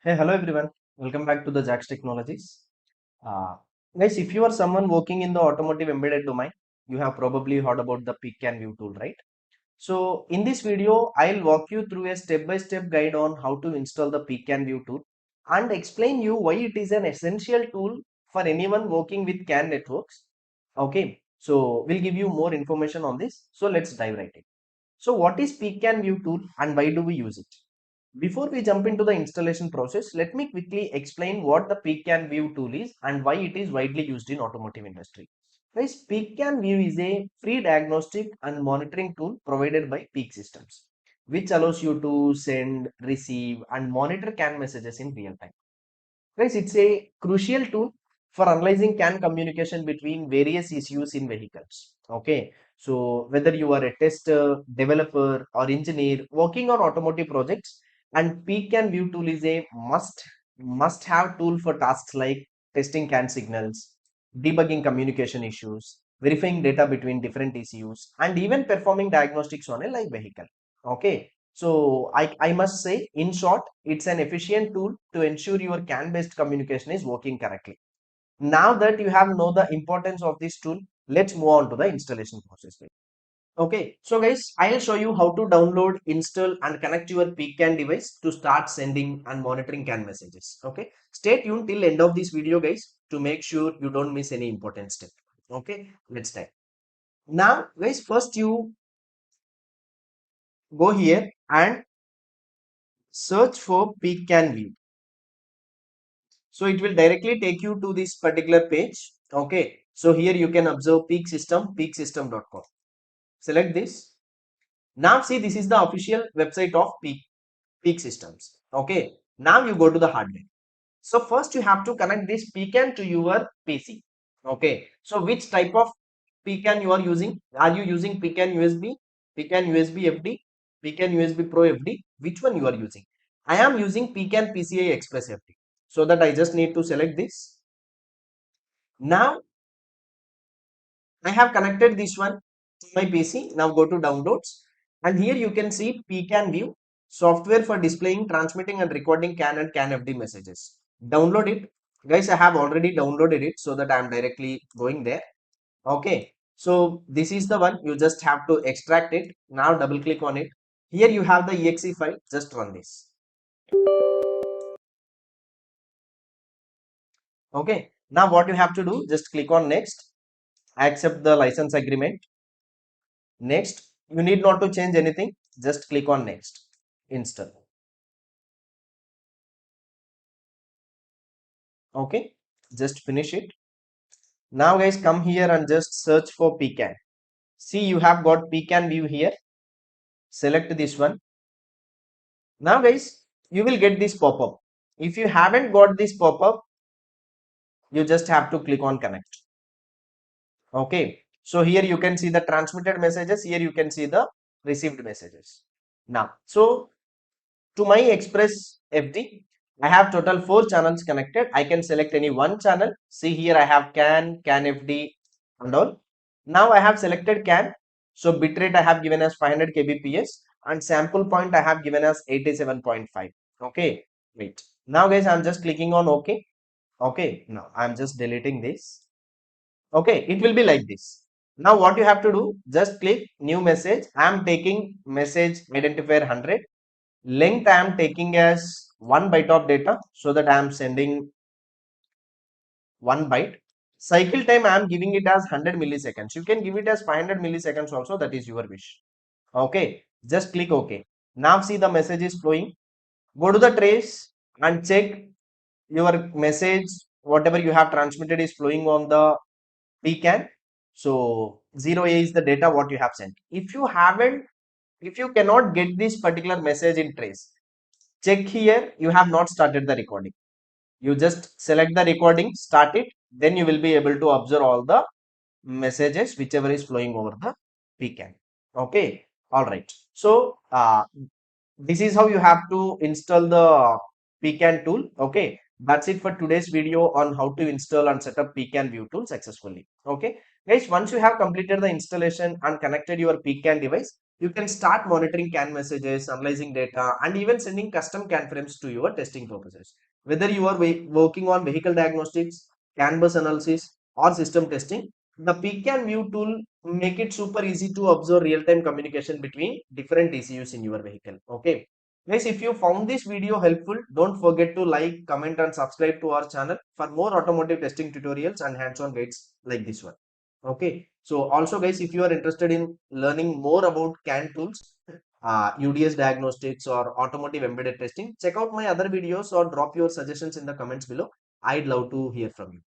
Hey, hello everyone. Welcome back to the Jax Technologies. Uh, Guys, if you are someone working in the automotive embedded domain, you have probably heard about the PCAN-View tool, right? So, in this video, I'll walk you through a step-by-step guide on how to install the PCAN-View tool and explain you why it is an essential tool for anyone working with CAN networks. Okay, so we'll give you more information on this. So, let's dive right in. So, what is PCAN-View tool and why do we use it? Before we jump into the installation process, let me quickly explain what the PCAN-View tool is and why it is widely used in automotive industry. Guys, PCAN-View is a free diagnostic and monitoring tool provided by Peak Systems, which allows you to send, receive, and monitor CAN messages in real time. Guys, it's a crucial tool for analyzing CAN communication between various issues in vehicles. Okay, so whether you are a tester, developer, or engineer working on automotive projects, and PCAN View tool is a must have tool for tasks like testing CAN signals, debugging communication issues, verifying data between different ECUs, and even performing diagnostics on a live vehicle. Okay, so I must say, in short, it's an efficient tool to ensure your CAN-based communication is working correctly. Now that you have know the importance of this tool, let's move on to the installation process. Okay, so guys, I'll show you how to download, install, and connect your PCAN device to start sending and monitoring CAN messages. Okay, stay tuned till end of this video, guys, to make sure you don't miss any important step. Okay, let's start. Now, guys, first you go here and search for PCAN view. So it will directly take you to this particular page. Okay. So here you can observe peak system, peaksystem.com. Select this. Now see, this is the official website of Peak Systems. Okay. Now you go to the hardware. So first you have to connect this PCAN to your PC. Okay. So which type of PCAN you are using? Are you using PCAN USB, PCAN USB FD, PCAN USB Pro FD? Which one you are using? I am using PCAN PCI Express FD. So that I just need to select this. Now I have connected this one to my PC. Now go to downloads and here you can see PCAN-View software for displaying, transmitting and recording CAN and CAN-FD messages. Download it. Guys, I have already downloaded it so that I am directly going there. Okay. So this is the one. You just have to extract it. Now double click on it. Here you have the exe file. Just run this. Okay. Now what you have to do, just click on next. Accept the license agreement. Next, you need not to change anything. Just click on next. Install. Okay. Just finish it. Now guys, come here and just search for PCAN. See, you have got PCAN view here. Select this one. Now guys, you will get this pop-up. If you haven't got this pop-up, you just have to click on connect. Okay. So here you can see the transmitted messages. Here you can see the received messages. Now, so to my Express FD, I have total 4 channels connected. I can select any one channel. See here I have CAN FD and all. Now I have selected CAN. So bitrate I have given as 500 kbps and sample point I have given as 87.5. Okay, wait. Now guys, I'm just clicking on OK. Okay, now I'm just deleting this. Okay, it will be like this. Now what you have to do, just click new message. I'm taking message identifier 100. Length I am taking as 1 byte of data so that I am sending 1 byte. Cycle time I am giving it as 100 milliseconds. You can give it as 500 milliseconds also, that is your wish. Okay, just click OK. Now see, the message is flowing. Go to the trace and check your message, whatever you have transmitted is flowing on the PCAN. So 0A is the data what you have sent. If you cannot get this particular message in trace, check here, you have not started the recording. You just select the recording, start it, then you will be able to observe all the messages whichever is flowing over the PCAN. Okay, all right. So this is how you have to install the PCAN tool. Okay, that's it for today's video on how to install and set up PCAN view tool successfully. Okay, guys, once you have completed the installation and connected your PCAN device, You can start monitoring CAN messages, analyzing data, and even sending custom CAN frames to your testing purposes. Whether you are working on vehicle diagnostics, CAN bus analysis, or system testing, the PCAN-View tool make it super easy to observe real-time communication between different ECUs in your vehicle. Okay. Guys, if you found this video helpful, don't forget to like, comment, and subscribe to our channel for more automotive testing tutorials and hands-on guides like this one. Okay. So also guys, if you are interested in learning more about CAN tools, UDS diagnostics or automotive embedded testing, check out my other videos or drop your suggestions in the comments below. I'd love to hear from you.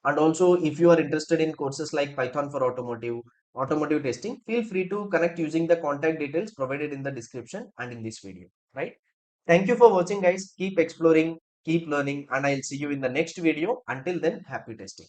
And also, if you are interested in courses like Python for automotive testing, feel free to connect using the contact details provided in the description and in this video, right? Thank you for watching guys. Keep exploring, keep learning, and I'll see you in the next video. Until then, happy testing.